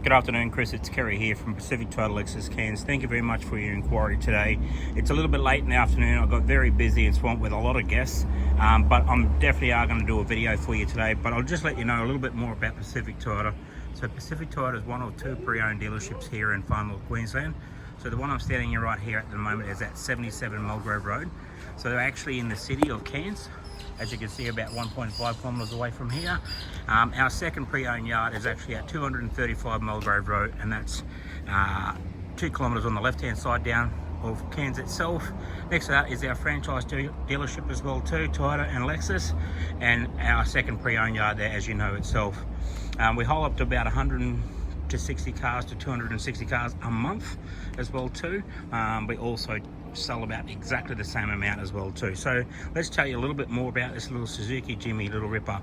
Good afternoon, Chris. It's Kerry here from Pacific Total Lexus Cairns. Thank you very much for your inquiry today. It's a little bit late in the afternoon. I got very busy and swamped with a lot of guests, but I'm definitely going to do a video for you today. But I'll just let you know a little bit more about Pacific Toyota. So Pacific Toyota is one of two pre-owned dealerships here in Far North Queensland. So the one I'm standing in right here at the moment is at 77 Mulgrove Road. So they're actually in the city of Cairns. As you can see, about 1.5 kilometres away from here. Our second pre-owned yard is actually at 235 Mulgrove Road, and that's 2 kilometres on the left-hand side down of Cairns itself. Next to that is our franchise dealership as well too, Toyota and Lexus, and our second pre-owned yard there, as you know itself. We haul up to about 160 cars to 260 cars a month as well too. We also sell about exactly the same amount as well too. So let's tell you a little bit more about this little Suzuki Jimny little ripper.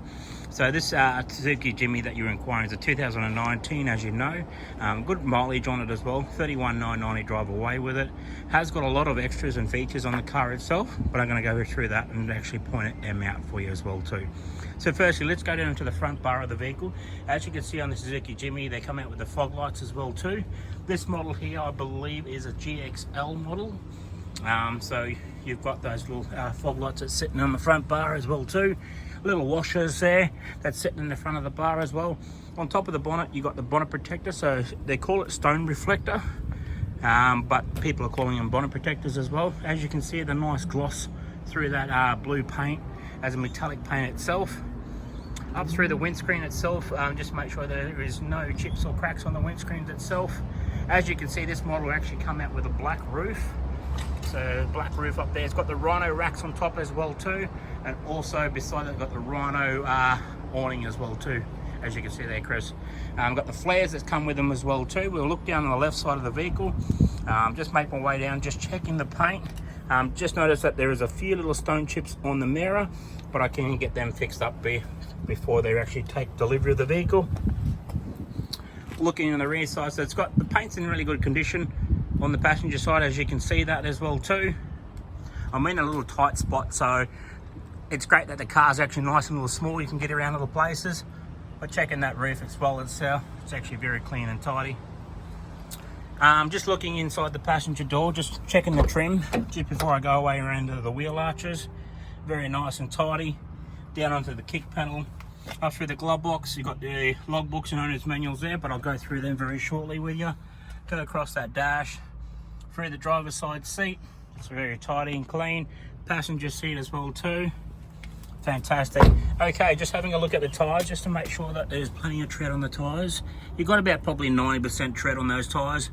So this Suzuki Jimny that you're inquiring is a 2019, as you know. Good mileage on it as well, 31,990 drive away with it. Has got a lot of extras and features on the car itself, but I'm going to go through that and actually point them out for you as well too. So firstly, let's go down to the front bar of the vehicle. As you can see on the Suzuki Jimny, they come out with the fog lights as well too. This model here, I believe, is a GXL model. So you've got those little fog lights that's sitting on the front bar as well too. Little washers there that's sitting in the front of the bar as well. On top of the bonnet, you got the bonnet protector. So they call it stone reflector, but people are calling them bonnet protectors as well. As you can see, the nice gloss through that blue paint as a metallic paint itself. Up through the windscreen itself, just make sure there is no chips or cracks on the windscreen itself. As you can see, this model will actually come out with a black roof. So black roof up there. It's got the Rhino racks on top as well too, and also beside it got the Rhino awning as well too, as you can see there, Chris. Got the flares that come with them as well too. We'll look down on the left side of the vehicle. Just make my way down, just checking the paint. Just notice that there is a few little stone chips on the mirror, but I can get them fixed up before they actually take delivery of the vehicle. Looking on the rear side, so it's got the paint's in really good condition. On the passenger side, as you can see that as well too. I'm in a little tight spot, so it's great that the car's actually nice and little small. You can get around little places. But checking that roof as well itself, it's actually very clean and tidy. Just looking inside the passenger door, just checking the trim just before I go away around to the wheel arches. Very nice and tidy. Down onto the kick panel. Up through the glove box, you've got the logbooks and owner's manuals there, but I'll go through them very shortly with you. Go across that dash, through the driver's side seat. It's very tidy and clean. Passenger seat as well too. Fantastic. Okay, just having a look at the tyres just to make sure that there's plenty of tread on the tyres. You've got about probably 90% tread on those tyres.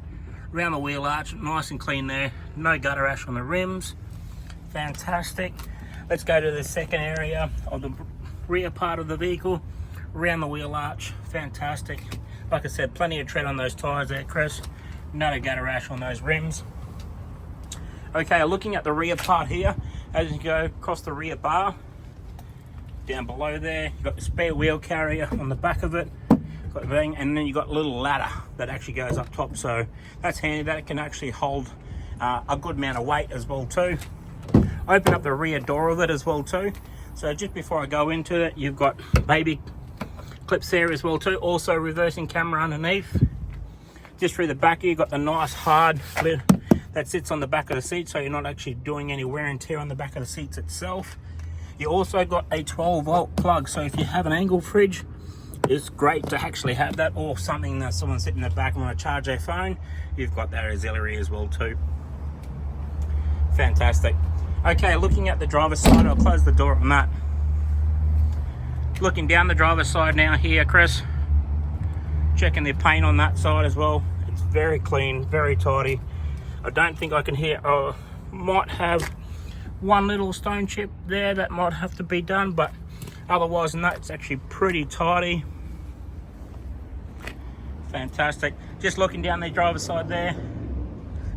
Around the wheel arch, nice and clean there. No gutter ash on the rims. Fantastic. Let's go to the second area of the rear part of the vehicle. Around the wheel arch, fantastic. Like I said, plenty of tread on those tyres there, Chris. No gutter ash on those rims. Okay, looking at the rear part here, as you go across the rear bar, down below there, you've got the spare wheel carrier on the back of it, got the thing, and then you've got a little ladder that actually goes up top, so that's handy. That can actually hold a good amount of weight as well too. Open up the rear door of it as well too. So just before I go into it, you've got baby clips there as well too. Also reversing camera underneath. Just through the back here, you've got the nice hard lid that sits on the back of the seat, so you're not actually doing any wear and tear on the back of the seats itself. You also got a 12-volt plug, so if you have an angle fridge, it's great to actually have that, or something that someone's sitting in the back and want to charge their phone, you've got that auxiliary as well too. Fantastic. Okay, looking at the driver's side, I'll close the door on that. Looking down the driver's side now here, Chris. Checking the paint on that side as well. It's very clean, very tidy. I don't think I can hear, might have one little stone chip there that might have to be done, but otherwise than that, it's actually pretty tidy. Fantastic. Just looking down the driver's side there,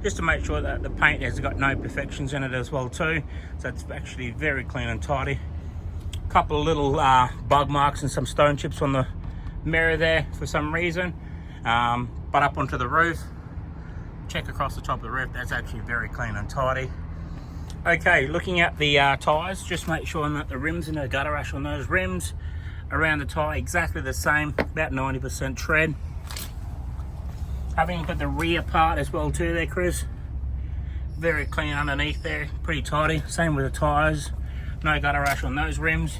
just to make sure that the paint has got no imperfections in it as well too. So it's actually very clean and tidy. A couple of little bug marks and some stone chips on the mirror there for some reason, but up onto the roof, check across the top of the roof, that's actually very clean and tidy. Okay, looking at the tyres, just make sure that the rims, no gutter ash on those rims. Around the tyre, exactly the same, about 90% tread. Having a look at the rear part as well too there, Chris. Very clean underneath there, pretty tidy. Same with the tyres, no gutter rash on those rims.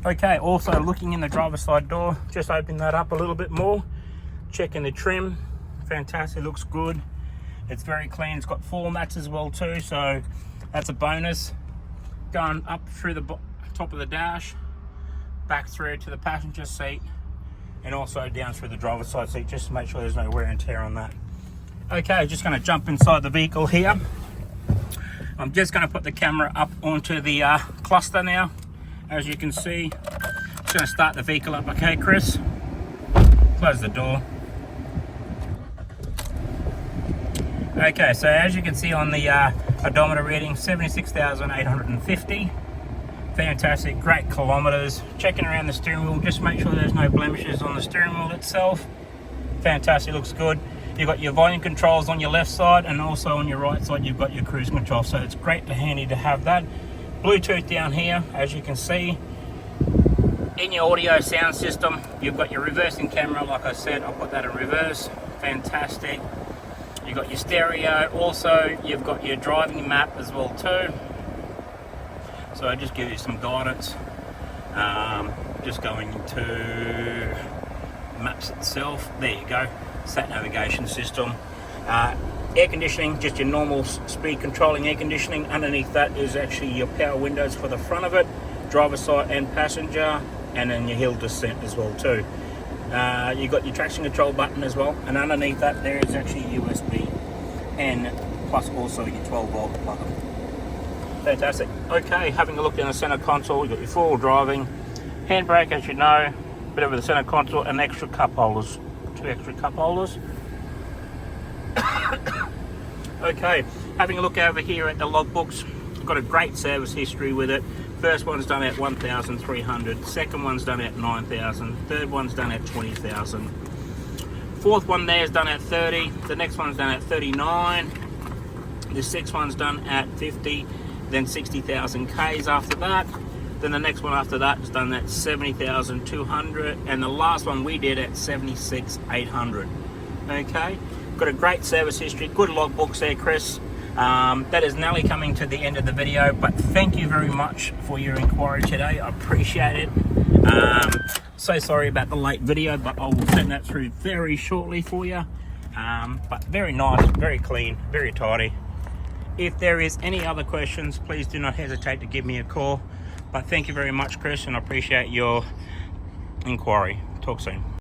Okay, also looking in the driver's side door, just open that up a little bit more. Checking the trim, fantastic, looks good. It's very clean, it's got floor mats as well too, so that's a bonus. Going up through the top of the dash, back through to the passenger seat, and also down through the driver's side seat, just to make sure there's no wear and tear on that. Okay, just going to jump inside the vehicle here. I'm just going to put the camera up onto the cluster now. As you can see, just going to start the vehicle up. Okay, Chris, close the door. Okay, so as you can see on the odometer reading, 76,850. Fantastic, great kilometers. Checking around the steering wheel, just make sure there's no blemishes on the steering wheel itself. Fantastic, looks good. You've got your volume controls on your left side, and also on your right side you've got your cruise control, so it's great to handy to have that. Bluetooth down here, as you can see. In your audio sound system, you've got your reversing camera. Like I said, I'll put that in reverse. Fantastic. You've got your stereo. Also, you've got your driving map as well too. So I just give you some guidance. Just going into maps itself. There you go. Sat navigation system. Air conditioning, just your normal speed controlling air conditioning. Underneath that is actually your power windows for the front of it, driver side and passenger, and then your hill descent as well too. You've got your traction control button as well, and underneath that there is actually USB, and plus also your 12-volt plug. Fantastic. Okay, having a look in the center console, you've got your four-wheel driving, handbrake as you know, bit over the center console, and extra cup holders, 2 extra cup holders. Okay, having a look over here at the logbooks, got a great service history with it. First one's done at 1,300, second one's done at 9,000, third one's done at 20,000, fourth one there is done at 30, the next one's done at 39, the sixth one's done at 50, then 60,000 Ks after that, then the next one after that is done at 70,200, and the last one we did at 76,800. Okay, got a great service history, good logbooks there, Chris. That is nearly coming to the end of the video, but thank you very much for your inquiry today. I appreciate it. So sorry about the late video, but I will send that through very shortly for you. But very nice, very clean, very tidy. If there is any other questions, please do not hesitate to give me a call. But thank you very much, Chris, and I appreciate your inquiry. Talk soon.